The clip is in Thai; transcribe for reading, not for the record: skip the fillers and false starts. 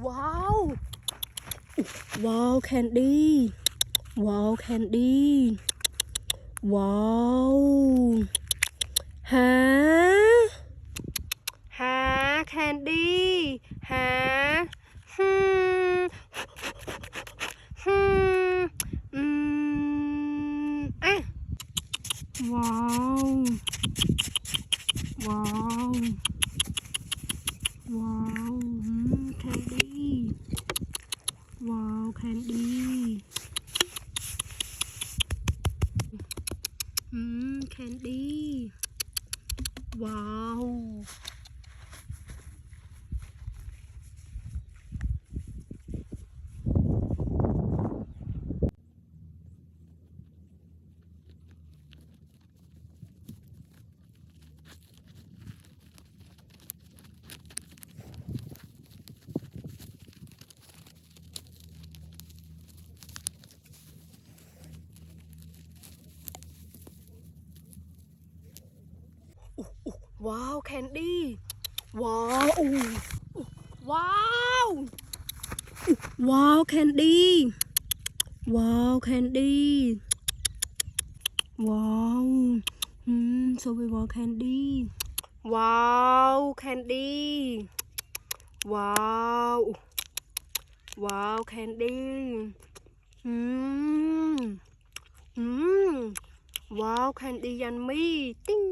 ว้าวว้าวแคนดี้ว้าวแคนดี้ว้าวหาแคนดี้หาฮึมฮึมอ่ะว้าวว้าวว้าวแคนดี้ว้าวแคนดี้แคนดี้ว้าวว้าวแคนดี้ว้าวว้าวว้าวแคนดี้ว้าวแคนดี้ว้าวสวยว้าวแคนดี้ว้าวแคนดี้ว้าวว้าวแคนดี้ว้าวแคนดี้ยันมี่ติ้ง